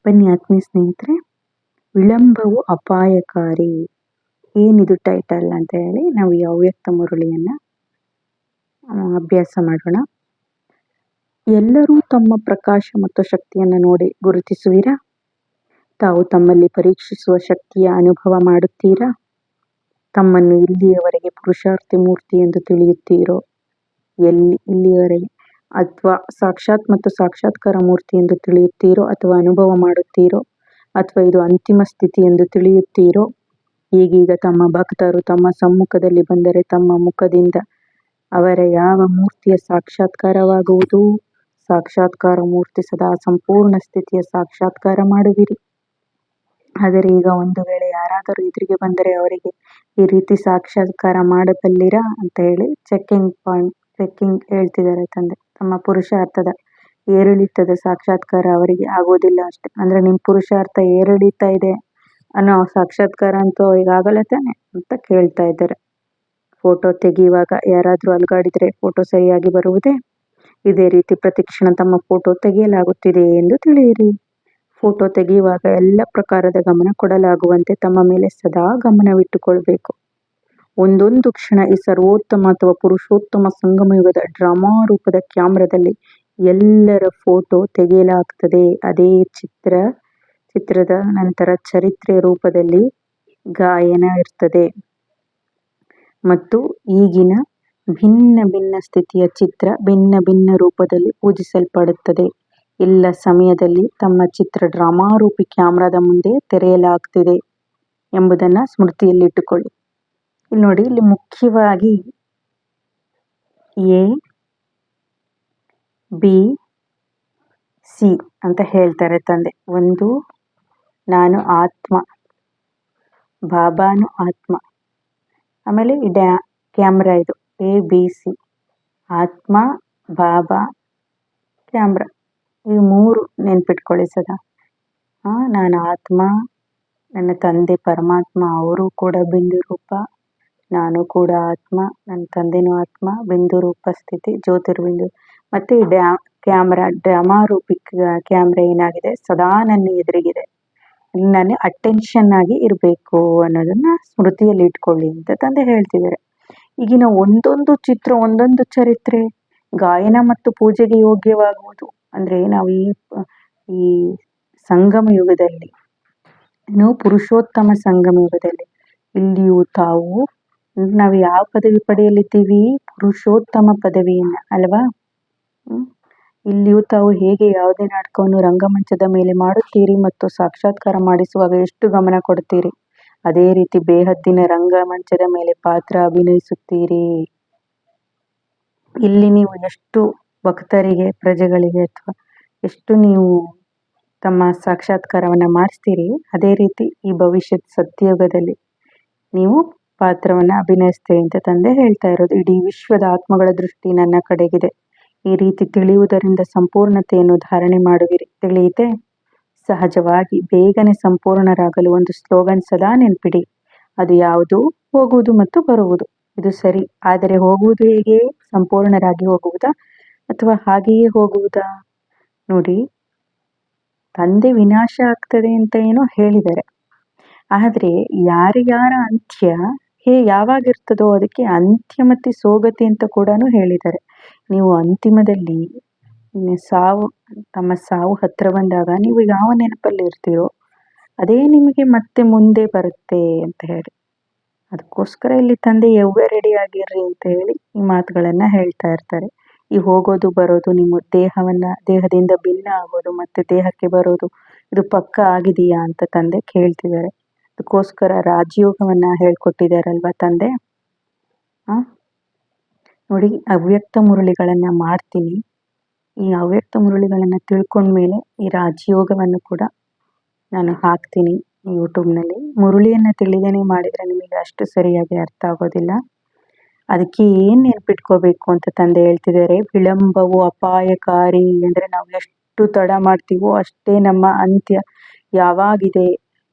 ಬನ್ನಿ ಆತ್ಮೀಯ ಸ್ನೇಹಿತರೆ, ವಿಳಂಬವು ಅಪಾಯಕಾರಿ. ಏನಿದು ಟೈಟಲ್ ಅಂತ ಹೇಳಿ ನಾವು ಈ ಅವ್ಯಕ್ತ ಮುರಳಿಯನ್ನ ಅಭ್ಯಾಸ ಮಾಡೋಣ. ಎಲ್ಲರೂ ತಮ್ಮ ಪ್ರಕಾಶ ಮತ್ತು ಶಕ್ತಿಯನ್ನು ನೋಡಿ ಗುರುತಿಸುವಿರಾ? ತಾವು ತಮ್ಮಲ್ಲಿ ಪರೀಕ್ಷಿಸುವ ಶಕ್ತಿಯ ಅನುಭವ ಮಾಡುತ್ತೀರಾ? ತಮ್ಮನ್ನು ಇಲ್ಲಿಯವರೆಗೆ ಪುರುಷಾರ್ಥಿ ಮೂರ್ತಿ ಎಂದು ತಿಳಿಯುತ್ತೀರೋ? ಇಲ್ಲಿಯವರೆಗೆ ಅಥವಾ ಸಾಕ್ಷಾತ್ ಮತ್ತು ಸಾಕ್ಷಾತ್ಕಾರ ಮೂರ್ತಿ ಎಂದು ತಿಳಿಯುತ್ತೀರೋ ಅಥವಾ ಅನುಭವ ಮಾಡುತ್ತೀರೋ ಅಥವಾ ಇದು ಅಂತಿಮ ಸ್ಥಿತಿ ಎಂದು ತಿಳಿಯುತ್ತೀರೋ? ಈಗೀಗ ತಮ್ಮ ಭಕ್ತರು ತಮ್ಮ ಸಮ್ಮುಖದಲ್ಲಿ ಬಂದರೆ ತಮ್ಮ ಮುಖದಿಂದ ಅವರ ಯಾವ ಮೂರ್ತಿಯ ಸಾಕ್ಷಾತ್ಕಾರವಾಗುವುದು? ಸಾಕ್ಷಾತ್ಕಾರ ಮೂರ್ತಿ ಸದಾ ಸಂಪೂರ್ಣ ಸ್ಥಿತಿಯ ಸಾಕ್ಷಾತ್ಕಾರ ಮಾಡುವಿರಿ. ಆದರೆ ಈಗ ಒಂದು ವೇಳೆ ಯಾರಾದರೂ ಎದುರಿಗೆ ಬಂದರೆ ಅವರಿಗೆ ಈ ರೀತಿ ಸಾಕ್ಷಾತ್ಕಾರ ಮಾಡಬಲ್ಲಿರಾ ಅಂತ ಹೇಳಿ ಚೆಕ್ಕಿಂಗ್ ಹೇಳ್ತಿದ್ದಾರೆ ತಂದೆ. ತಮ್ಮ ಪುರುಷಾರ್ಥದ ಏರಿಳಿತದ ಸಾಕ್ಷಾತ್ಕಾರ ಅವರಿಗೆ ಆಗೋದಿಲ್ಲ ಅಷ್ಟೆ. ಅಂದ್ರೆ ನಿಮ್ಮ ಪುರುಷಾರ್ಥ ಏರಿಳಿತ ಇದೆ ಅನ್ನೋ ಸಾಕ್ಷಾತ್ಕಾರ ಅಂತೂ ಈಗ ಆಗಲ್ಲ ತಾನೆ ಅಂತ ಕೇಳ್ತಾ ಇದ್ದಾರೆ. ಫೋಟೋ ತೆಗೆಯುವಾಗ ಯಾರಾದರೂ ಅಲುಗಾಡಿದ್ರೆ ಫೋಟೋ ಸರಿಯಾಗಿ ಬರುವುದೇ? ಇದೇ ರೀತಿ ಪ್ರತಿಕ್ಷಣ ತಮ್ಮ ಫೋಟೋ ತೆಗೆಯಲಾಗುತ್ತಿದೆ ಎಂದು ತಿಳಿಯಿರಿ. ಫೋಟೋ ತೆಗೆಯುವಾಗ ಎಲ್ಲ ಪ್ರಕಾರದ ಗಮನ ಕೊಡಲಾಗುವಂತೆ ತಮ್ಮ ಮೇಲೆ ಸದಾ ಗಮನವಿಟ್ಟುಕೊಳ್ಬೇಕು. ಒಂದೊಂದು ಕ್ಷಣ ಈ ಸರ್ವೋತ್ತಮ ಅಥವಾ ಪುರುಷೋತ್ತಮ ಸಂಗಮಯುಗದ ಡ್ರಾಮಾ ರೂಪದ ಕ್ಯಾಮ್ರಾದಲ್ಲಿ ಎಲ್ಲರ ಫೋಟೋ ತೆಗೆಯಲಾಗ್ತದೆ. ಅದೇ ಚಿತ್ರದ ನಂತರ ಚರಿತ್ರೆ ರೂಪದಲ್ಲಿ ಗಾಯನ ಇರ್ತದೆ ಮತ್ತು ಈಗಿನ ಭಿನ್ನ ಭಿನ್ನ ಸ್ಥಿತಿಯ ಚಿತ್ರ ಭಿನ್ನ ಭಿನ್ನ ರೂಪದಲ್ಲಿ ಪೂಜಿಸಲ್ಪಡುತ್ತದೆ. ಎಲ್ಲ ಸಮಯದಲ್ಲಿ ತಮ್ಮ ಚಿತ್ರ ಡ್ರಾಮಾರೂಪಿ ಕ್ಯಾಮ್ರಾದ ಮುಂದೆ ತೆರೆಯಲಾಗ್ತಿದೆ ಎಂಬುದನ್ನ ಸ್ಮೃತಿಯಲ್ಲಿಟ್ಟುಕೊಳ್ಳಿ. ಇಲ್ಲಿ ನೋಡಿ, ಇಲ್ಲಿ ಮುಖ್ಯವಾಗಿ ಎ ಬಿ ಸಿ ಅಂತ ಹೇಳ್ತಾರೆ ತಂದೆ. ಒಂದು, ನಾನು ಆತ್ಮ, ಬಾಬಾನು ಆತ್ಮ. ಆಮೇಲೆ ಈ ಕ್ಯಾಮ್ರಾ, ಇದು ಎ ಬಿ ಸಿ, ಆತ್ಮ, ಬಾಬಾ, ಕ್ಯಾಮ್ರಾ. ಈ ಮೂರು ನೆನ್ಪಿಟ್ಕೊಳ್ಳಿ ಸದಾ. ನಾನು ಆತ್ಮ, ನನ್ನ ತಂದೆ ಪರಮಾತ್ಮ, ಅವರು ಕೂಡ ಬಿಂದು ರೂಪ, ನಾನು ಕೂಡ ಆತ್ಮ, ನನ್ನ ತಂದೆನೂ ಆತ್ಮ, ಬಿಂದು ರೂಪ ಸ್ಥಿತಿ ಜ್ಯೋತಿರ್ಬಿಂದು. ಮತ್ತೆ ಈ ಕ್ಯಾಮ್ರಾ ಡ್ರಾಮಾ ರೂಪಿ ಕ್ಯಾಮ್ರಾ ಏನಾಗಿದೆ, ಸದಾ ನನ್ನ ಎದುರಿಗಿದೆ, ನನ್ನ ಅಟೆನ್ಷನ್ ಆಗಿ ಇರಬೇಕು ಅನ್ನೋದನ್ನ ಸ್ಮೃತಿಯಲ್ಲಿ ಇಟ್ಕೊಳ್ಳಿ ಅಂತ ತಂದೆ ಹೇಳ್ತಿದ್ದಾರೆ. ಈಗಿನ ಒಂದೊಂದು ಚಿತ್ರ ಒಂದೊಂದು ಚರಿತ್ರೆ ಗಾಯನ ಮತ್ತು ಪೂಜೆಗೆ ಯೋಗ್ಯವಾಗುವುದು. ಅಂದ್ರೆ ನಾವು ಈ ಸಂಗಮ ಯುಗದಲ್ಲಿ, ಪುರುಷೋತ್ತಮ ಸಂಗಮ ಯುಗದಲ್ಲಿ ಇಲ್ಲಿಯೂ ತಾವು ನಾವು ಯಾವ ಪದವಿ ಪಡೆಯಲಿದ್ದೀವಿ? ಪುರುಷೋತ್ತಮ ಪದವಿಯನ್ನ ಅಲ್ವಾ? ಇಲ್ಲಿಯೂ ತಾವು ಹೇಗೆ ಯಾವುದೇ ನಾಟಕವನ್ನು ರಂಗಮಂಚದ ಮೇಲೆ ಮಾಡುತ್ತೀರಿ ಮತ್ತು ಸಾಕ್ಷಾತ್ಕಾರ ಮಾಡಿಸುವಾಗ ಎಷ್ಟು ಗಮನ ಕೊಡ್ತೀರಿ, ಅದೇ ರೀತಿ ಬೇಹದ್ದಿನ ರಂಗಮಂಚದ ಮೇಲೆ ಪಾತ್ರ ಅಭಿನಯಿಸುತ್ತೀರಿ. ಇಲ್ಲಿ ನೀವು ಎಷ್ಟು ಭಕ್ತರಿಗೆ, ಪ್ರಜೆಗಳಿಗೆ ಅಥವಾ ಎಷ್ಟು ನೀವು ತಮ್ಮ ಸಾಕ್ಷಾತ್ಕಾರವನ್ನ ಮಾಡಿಸ್ತೀರಿ, ಅದೇ ರೀತಿ ಈ ಭವಿಷ್ಯದ ಸತ್ಯಯುಗದಲ್ಲಿ ನೀವು ಪಾತ್ರವನ್ನ ಅಭಿನಯಿಸ್ತೀರಿ ಅಂತ ತಂದೆ ಹೇಳ್ತಾ ಇರೋದು. ಇಡೀ ವಿಶ್ವದ ಆತ್ಮಗಳ ದೃಷ್ಟಿ ನನ್ನ ಕಡೆಗಿದೆ. ಈ ರೀತಿ ತಿಳಿಯುವುದರಿಂದ ಸಂಪೂರ್ಣತೆಯನ್ನು ಧಾರಣೆ ಮಾಡುವಿರಿ. ತಿಳಿಯಿತೆ? ಸಹಜವಾಗಿ ಬೇಗನೆ ಸಂಪೂರ್ಣರಾಗಲು ಒಂದು ಸ್ಲೋಗನ್ ಸದಾ ನೆನ್ಪಿಡಿ. ಅದು ಯಾವುದು? ಹೋಗುವುದು ಮತ್ತು ಬರುವುದು. ಇದು ಸರಿ. ಆದರೆ ಹೋಗುವುದು ಹೇಗೆ? ಸಂಪೂರ್ಣರಾಗಿ ಹೋಗುವುದಾ ಅಥವಾ ಹಾಗೆಯೇ ಹೋಗುವುದಾ? ನೋಡಿ, ತಂದೆ ವಿನಾಶ ಆಗ್ತದೆ ಅಂತ ಏನೋ ಹೇಳಿದ್ದಾರೆ. ಆದ್ರೆ ಯಾರ್ಯಾರ ಅಂತ್ಯ ಯಾವಾಗಿರ್ತದೋ ಅದಕ್ಕೆ ಅಂತ್ಯಮತಿ ಸೋಗತಿ ಅಂತ ಕೂಡ ಹೇಳಿದ್ದಾರೆ. ನೀವು ಅಂತಿಮದಲ್ಲಿ ತಮ್ಮ ಸಾವು ಹತ್ರ ಬಂದಾಗ ನೀವು ಯಾವ ನೆನಪಲ್ಲಿ ಇರ್ತೀರೋ ಅದೇ ನಿಮಗೆ ಮತ್ತೆ ಮುಂದೆ ಬರುತ್ತೆ ಅಂತ ಹೇಳಿ, ಅದಕ್ಕೋಸ್ಕರ ಇಲ್ಲಿ ತಂದೆ ಎವ್ವೆ ರೆಡಿ ಆಗಿರ್ರಿ ಅಂತ ಹೇಳಿ ಈ ಮಾತುಗಳನ್ನ ಹೇಳ್ತಾ ಇರ್ತಾರೆ. ಈ ಹೋಗೋದು ಬರೋದು, ನಿಮ್ಮ ದೇಹದಿಂದ ಭಿನ್ನ ಆಗೋದು ಮತ್ತೆ ದೇಹಕ್ಕೆ ಬರೋದು, ಇದು ಪಕ್ಕ ಆಗಿದೆಯಾ ಅಂತ ತಂದೆ ಕೇಳ್ತಿದ್ದಾರೆ. ಅದಕ್ಕೋಸ್ಕರ ರಾಜಯೋಗವನ್ನ ಹೇಳ್ಕೊಟ್ಟಿದ್ದಾರಲ್ವಾ ತಂದೆ. ನೋಡಿ, ಅವ್ಯಕ್ತ ಮುರಳಿಗಳನ್ನ ಮಾಡ್ತೀನಿ. ಈ ಅವ್ಯಕ್ತ ಮುರಳಿಗಳನ್ನ ತಿಳ್ಕೊಂಡ್ಮೇಲೆ ಈ ರಾಜಯೋಗವನ್ನು ಕೂಡ ನಾನು ಹಾಕ್ತೀನಿ ಯೂಟ್ಯೂಬ್ನಲ್ಲಿ. ಮುರಳಿಯನ್ನ ತಿಳಿದೇನೆ ಮಾಡಿದ್ರೆ ನಿಮಗೆ ಅಷ್ಟು ಸರಿಯಾಗಿ ಅರ್ಥ ಆಗೋದಿಲ್ಲ. ಅದಕ್ಕೆ ಏನ್ ನೆನ್ಪಿಟ್ಕೋಬೇಕು ಅಂತ ತಂದೆ ಹೇಳ್ತಿದ್ದಾರೆ. ವಿಳಂಬವು ಅಪಾಯಕಾರಿ. ಅಂದ್ರೆ ನಾವು ಎಷ್ಟು ತಡ ಮಾಡ್ತೀವೋ ಅಷ್ಟೇ ನಮ್ಮ ಅಂತ್ಯ ಯಾವಾಗಿದೆ,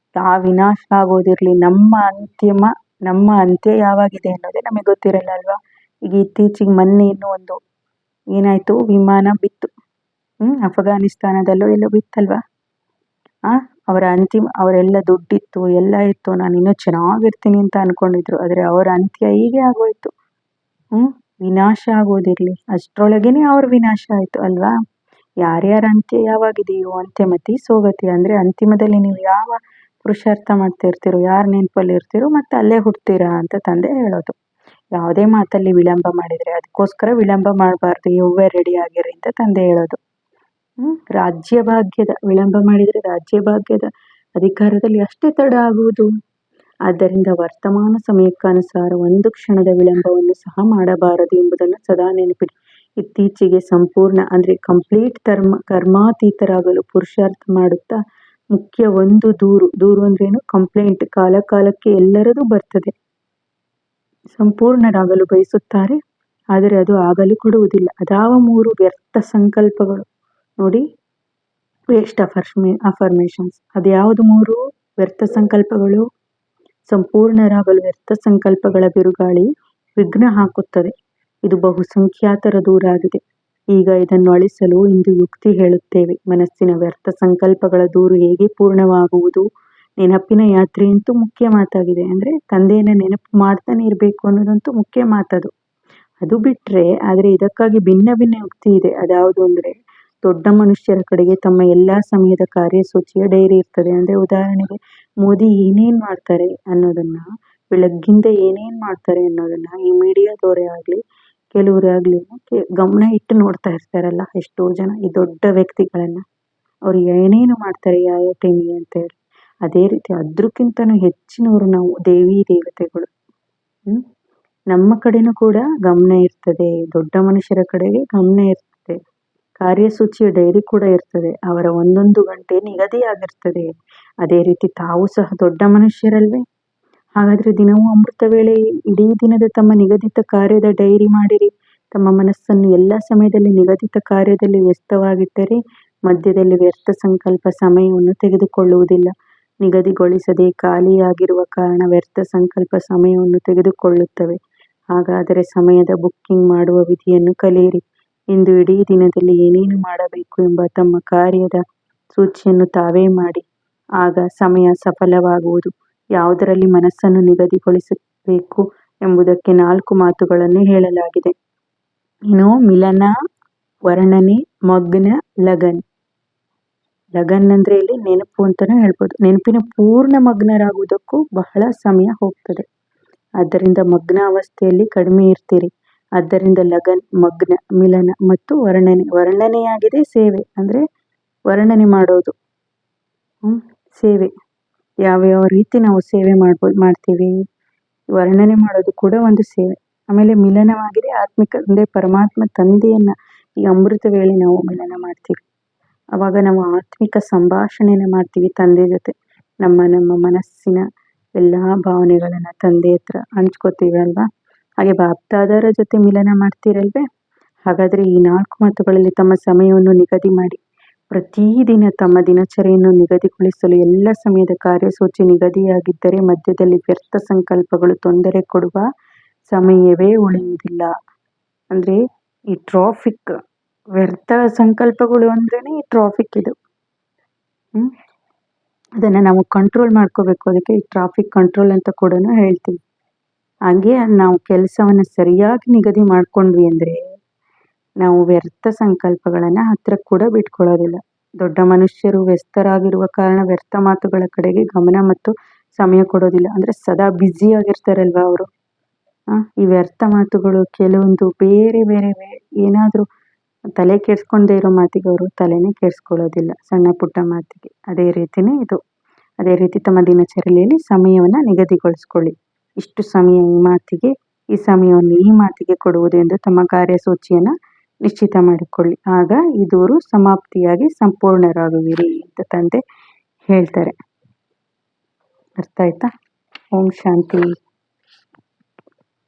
ವಿನಾಶ ಆಗೋದಿರ್ಲಿ, ನಮ್ಮ ಅಂತ್ಯ ಯಾವಾಗಿದೆ ಅನ್ನೋದೇ ನಮಗೆ ಗೊತ್ತಿರಲ್ಲ ಅಲ್ವಾ? ಈಗ ಇತ್ತೀಚೆಗೆ ಮೊನ್ನೆ ಇನ್ನೂ ಒಂದು ಏನಾಯ್ತು, ವಿಮಾನ ಬಿತ್ತು. ಅಫಘಾನಿಸ್ತಾನದಲ್ಲೋ ಎಲ್ಲೋ ಬಿತ್ತಲ್ವಾ? ಅವರ ಅವರೆಲ್ಲ ದುಡ್ಡಿತ್ತು ಎಲ್ಲ ಇತ್ತು, ನಾನು ಇನ್ನೂ ಚೆನ್ನಾಗಿರ್ತೀನಿ ಅಂತ ಅನ್ಕೊಂಡಿದ್ರು. ಆದರೆ ಅವರ ಅಂತ್ಯ ಹೀಗೆ ಆಗೋಯ್ತು. ವಿನಾಶ ಆಗೋದಿರಲಿ, ಅಷ್ಟರೊಳಗೇನೆ ಅವ್ರ ವಿನಾಶ ಆಯಿತು ಅಲ್ವಾ. ಯಾರ್ಯಾರ ಅಂತ್ಯ ಯಾವಾಗಿದೆಯೋ ಅಂತ್ಯಮತಿ ಸೋಗತಿ. ಅಂದರೆ ಅಂತಿಮದಲ್ಲಿ ನೀವು ಯಾವ ಪುರುಷಾರ್ಥ ಮಾಡ್ತಾ ಇರ್ತೀರೋ, ಯಾರ ನೆನಪಲ್ಲಿ ಇರ್ತೀರೋ ಮತ್ತೆ ಅಲ್ಲೇ ಹುಡ್ತೀರಾ ಅಂತ ತಂದೆ ಹೇಳೋದು. ಯಾವುದೇ ಮಾತಲ್ಲಿ ವಿಳಂಬ ಮಾಡಿದರೆ ಅದಕ್ಕೋಸ್ಕರ ವಿಳಂಬ ಮಾಡಬಾರ್ದು, you're ರೆಡಿ ಆಗಿರಿ ಅಂತ ತಂದೆ ಹೇಳೋದು. ರಾಜ್ಯ ಭಾಗ್ಯದ ವಿಳಂಬ ಮಾಡಿದರೆ ರಾಜ್ಯ ಭಾಗ್ಯದ ಅಧಿಕಾರದಲ್ಲಿ ಅಷ್ಟೇ ತಡ ಆಗುವುದು. ಆದ್ದರಿಂದ ವರ್ತಮಾನ ಸಮಯಕ್ಕನುಸಾರ ಒಂದು ಕ್ಷಣದ ವಿಳಂಬವನ್ನು ಸಹ ಮಾಡಬಾರದು ಎಂಬುದನ್ನು ಸದಾ ನೆನಪಿಡಿ. ಇತ್ತೀಚೆಗೆ ಸಂಪೂರ್ಣ ಅಂದರೆ ಕಂಪ್ಲೀಟ್ ಕರ್ಮಾತೀತರಾಗಲು ಪುರುಷಾರ್ಥ ಮಾಡುತ್ತಾ ಮುಖ್ಯ ಒಂದು ದೂರು ಅಂದ್ರೇನು, ಕಂಪ್ಲೇಂಟ್ ಕಾಲಕ್ಕೆ ಎಲ್ಲರದು ಬರ್ತದೆ. ಸಂಪೂರ್ಣರಾಗಲು ಬಯಸುತ್ತಾರೆ, ಆದರೆ ಅದು ಆಗಲು ಕೊಡುವುದಿಲ್ಲ. ಅದಾವ 3 ವ್ಯರ್ಥ ಸಂಕಲ್ಪಗಳು ನೋಡಿ, ವೇಸ್ಟ್ ಅಫರ್ಮೇಷನ್ಸ್. ಅದ್ಯಾವುದು 3 ವ್ಯರ್ಥ ಸಂಕಲ್ಪಗಳು? ಸಂಪೂರ್ಣರಾಗಲು ವ್ಯರ್ಥ ಸಂಕಲ್ಪಗಳ ಬಿರುಗಾಳಿ ವಿಘ್ನ ಹಾಕುತ್ತದೆ. ಇದು ಬಹುಸಂಖ್ಯಾತರ ದೂರಾಗಿದೆ. ಈಗ ಇದನ್ನು ಅಳಿಸಲು ಇಂದು ಯುಕ್ತಿ ಹೇಳುತ್ತೇವೆ. ಮನಸ್ಸಿನ ವ್ಯರ್ಥ ಸಂಕಲ್ಪಗಳ ದೂರು ಹೇಗೆ ಪೂರ್ಣವಾಗುವುದು? ನೆನಪಿನ ಯಾತ್ರೆ ಅಂತೂ ಮುಖ್ಯ ಮಾತಾಗಿದೆ. ಅಂದರೆ ತಂದೆಯನ್ನು ನೆನಪು ಮಾಡ್ತಾನೆ ಇರಬೇಕು ಅನ್ನೋದಂತೂ ಮುಖ್ಯ ಮಾತದು. ಅದು ಬಿಟ್ಟರೆ ಆದರೆ ಇದಕ್ಕಾಗಿ ಭಿನ್ನ ಯುಕ್ತಿ ಇದೆ. ಅದ್ಯಾವುದು ಅಂದರೆ, ದೊಡ್ಡ ಮನುಷ್ಯರ ಕಡೆಗೆ ತಮ್ಮ ಎಲ್ಲ ಸಮಯದ ಕಾರ್ಯಸೂಚಿಯ ಡೈರಿ ಇರ್ತದೆ. ಅಂದರೆ ಉದಾಹರಣೆಗೆ ಮೋದಿ ಏನೇನು ಮಾಡ್ತಾರೆ ಅನ್ನೋದನ್ನ, ಬೆಳಗ್ಗಿಂದ ಏನೇನು ಮಾಡ್ತಾರೆ ಅನ್ನೋದನ್ನ ಈ ಮೀಡಿಯಾದವರೇ ಆಗಲಿ ಕೆಲವರೇ ಆಗಲಿ ಗಮನ ಇಟ್ಟು ನೋಡ್ತಾ ಇರ್ತಾರಲ್ಲ ಎಷ್ಟೋ ಜನ ಈ ದೊಡ್ಡ ವ್ಯಕ್ತಿಗಳನ್ನು. ಅವ್ರು ಏನೇನು ಮಾಡ್ತಾರೆ ಯಾವ ಟೈಮಿಗೆ ಅಂತೇಳಿ. ಅದೇ ರೀತಿ ಅದ್ರಕ್ಕಿಂತನೂ ಹೆಚ್ಚಿನವರು ನಾವು ದೇವಿ ದೇವತೆಗಳು. ನಮ್ಮ ಕಡೆನೂ ಕೂಡ ಗಮನ ಇರ್ತದೆ, ದೊಡ್ಡ ಮನುಷ್ಯರ ಕಡೆಗೆ ಗಮನ ಇರ್ತದೆ, ಕಾರ್ಯಸೂಚಿಯ ಡೈರಿ ಕೂಡ ಇರ್ತದೆ, ಅವರ 1 ಗಂಟೆ ನಿಗದಿಯಾಗಿರ್ತದೆ. ಅದೇ ರೀತಿ ತಾವು ಸಹ ದೊಡ್ಡ ಮನುಷ್ಯರಲ್ವೇ? ಹಾಗಾದರೆ ದಿನವೂ ಅಮೃತ ವೇಳೆ ಇಡೀ ದಿನದ ತಮ್ಮ ನಿಗದಿತ ಕಾರ್ಯದ ಡೈರಿ ಮಾಡಿರಿ. ತಮ್ಮ ಮನಸ್ಸನ್ನು ಎಲ್ಲ ಸಮಯದಲ್ಲಿ ನಿಗದಿತ ಕಾರ್ಯದಲ್ಲಿ ವ್ಯಸ್ತವಾಗಿಟ್ಟರೆ ಮಧ್ಯದಲ್ಲಿ ವ್ಯರ್ಥ ಸಂಕಲ್ಪ ಸಮಯವನ್ನು ತೆಗೆದುಕೊಳ್ಳುವುದಿಲ್ಲ. ನಿಗದಿಗೊಳಿಸದೆ ಖಾಲಿಯಾಗಿರುವ ಕಾರಣ ವ್ಯರ್ಥ ಸಂಕಲ್ಪ ಸಮಯವನ್ನು ತೆಗೆದುಕೊಳ್ಳುತ್ತವೆ. ಹಾಗಾದರೆ ಸಮಯದ ಬುಕ್ಕಿಂಗ್ ಮಾಡುವ ವಿಧಿಯನ್ನು ಕಲಿಯಿರಿ. ಇಂದು ಇಡೀ ದಿನದಲ್ಲಿ ಏನೇನು ಮಾಡಬೇಕು ಎಂಬ ತಮ್ಮ ಕಾರ್ಯದ ಸೂಚಿಯನ್ನು ತಾವೇ ಮಾಡಿ. ಆಗ ಸಮಯ ಸಫಲವಾಗುವುದು. ಯಾವುದರಲ್ಲಿ ಮನಸ್ಸನ್ನು ನಿಗದಿಗೊಳಿಸಬೇಕು ಎಂಬುದಕ್ಕೆ 4 ಮಾತುಗಳನ್ನು ಹೇಳಲಾಗಿದೆ. ಮಿಲನ, ವರ್ಣನೆ, ಮಗ್ನ, ಲಗನ್. ಲಗನ್ ಅಂದರೆ ಇಲ್ಲಿ ನೆನಪು ಅಂತಲೂ ಹೇಳ್ಬೋದು. ನೆನಪಿನ ಪೂರ್ಣ ಮಗ್ನರಾಗುವುದಕ್ಕೂ ಬಹಳ ಸಮಯ ಹೋಗ್ತದೆ. ಆದ್ದರಿಂದ ಮಗ್ನ ಅವಸ್ಥೆಯಲ್ಲಿ ಕಡಿಮೆ ಇರ್ತೀರಿ. ಆದ್ದರಿಂದ ಲಗನ್, ಮಗ್ನ, ಮಿಲನ ಮತ್ತು ವರ್ಣನೆ. ವರ್ಣನೆಯಾಗಿದೆ ಸೇವೆ, ಅಂದರೆ ವರ್ಣನೆ ಮಾಡೋದು. ಸೇವೆ ಯಾವ್ಯಾವ ರೀತಿ ನಾವು ಸೇವೆ ಮಾಡ್ತೀವಿ, ವರ್ಣನೆ ಮಾಡೋದು ಕೂಡ ಒಂದು ಸೇವೆ. ಆಮೇಲೆ ಮಿಲನವಾಗಿದೆ ಆತ್ಮಿಕ ಅಂದರೆ ಪರಮಾತ್ಮ ತಂದೆಯನ್ನ ಈ ಅಮೃತ ವೇಳೆ ನಾವು ಮಿಲನ ಮಾಡ್ತೀವಿ. ಅವಾಗ ನಾವು ಆತ್ಮಿಕ ಸಂಭಾಷಣೆಯನ್ನು ಮಾಡ್ತೀವಿ ತಂದೆ ಜೊತೆ. ನಮ್ಮ ಮನಸ್ಸಿನ ಎಲ್ಲ ಭಾವನೆಗಳನ್ನು ತಂದೆ ಹತ್ರ ಹಂಚ್ಕೋತೀವಿ ಅಲ್ವಾ. ಹಾಗೆ ಬಾಪ್ದಾದರ ಜೊತೆ ಮಿಲನ ಮಾಡ್ತೀರಲ್ವೇ. ಹಾಗಾದರೆ ಈ 4 ಮಾತುಗಳಲ್ಲಿ ತಮ್ಮ ಸಮಯವನ್ನು ನಿಗದಿ ಮಾಡಿ. ಪ್ರತಿದಿನ ತಮ್ಮ ದಿನಚರಿಯನ್ನು ನಿಗದಿಗೊಳಿಸಲು ಎಲ್ಲ ಸಮಯದ ಕಾರ್ಯಸೂಚಿ ನಿಗದಿಯಾಗಿದ್ದರೆ ಮಧ್ಯದಲ್ಲಿ ವ್ಯರ್ಥ ಸಂಕಲ್ಪಗಳು ತೊಂದರೆ ಕೊಡುವ ಸಮಯವೇ ಉಳಿಯುವುದಿಲ್ಲ. ಅಂದರೆ ಈ ಟ್ರಾಫಿಕ್, ವ್ಯರ್ಥ ಸಂಕಲ್ಪಗಳು ಅಂದ್ರೇನೆ ಈ ಟ್ರಾಫಿಕ್ ಇದು. ಅದನ್ನು ನಾವು ಕಂಟ್ರೋಲ್ ಮಾಡ್ಕೋಬೇಕು. ಅದಕ್ಕೆ ಈ ಟ್ರಾಫಿಕ್ ಕಂಟ್ರೋಲ್ ಅಂತ ಕೂಡ ಹೇಳ್ತೀವಿ. ಹಾಗೆ ನಾವು ಕೆಲಸವನ್ನು ಸರಿಯಾಗಿ ನಿಗದಿ ಮಾಡ್ಕೊಂಡ್ವಿ ಅಂದರೆ ನಾವು ವ್ಯರ್ಥ ಸಂಕಲ್ಪಗಳನ್ನು ಹತ್ರ ಕೂಡ ಬಿಟ್ಕೊಳ್ಳೋದಿಲ್ಲ. ದೊಡ್ಡ ಮನುಷ್ಯರು ವ್ಯಸ್ತರಾಗಿರುವ ಕಾರಣ ವ್ಯರ್ಥ ಮಾತುಗಳ ಕಡೆಗೆ ಗಮನ ಮತ್ತು ಸಮಯ ಕೊಡೋದಿಲ್ಲ. ಅಂದರೆ ಸದಾ ಬ್ಯುಸಿಯಾಗಿರ್ತಾರಲ್ವ ಅವರು. ಈ ವ್ಯರ್ಥ ಮಾತುಗಳು ಕೆಲವೊಂದು ಬೇರೆ ಏನಾದರೂ ತಲೆ ಕೆಡಿಸ್ಕೊಂಡೇ ಇರೋ ಮಾತಿಗೆ ಅವರು ತಲೆನೇ ಕೆಡಿಸ್ಕೊಳ್ಳೋದಿಲ್ಲ, ಸಣ್ಣ ಪುಟ್ಟ ಮಾತಿಗೆ. ಅದೇ ರೀತಿನೇ ಇದು. ಅದೇ ರೀತಿ ತಮ್ಮ ದಿನಚರಿಯಲ್ಲಿ ಸಮಯವನ್ನು ನಿಗದಿಗೊಳಿಸ್ಕೊಳ್ಳಿ. ಇಷ್ಟು ಸಮಯ ಈ ಮಾತಿಗೆ, ಈ ಸಮಯವನ್ನು ಈ ಮಾತಿಗೆ ಕೊಡುವುದು ಎಂದು ತಮ್ಮ ಕಾರ್ಯಸೂಚಿಯನ್ನು ನಿಶ್ಚಿತ ಮಾಡಿಕೊಳ್ಳಿ. ಆಗ ಈ ದೂರು ಸಮಾಪ್ತಿಯಾಗಿ ಸಂಪೂರ್ಣರಾಗುವಿರಿ ಅಂತ ತಂದೆ ಹೇಳ್ತಾರೆ. ಅರ್ಥ ಆಯ್ತಾ? ಓಂ ಶಾಂತಿ.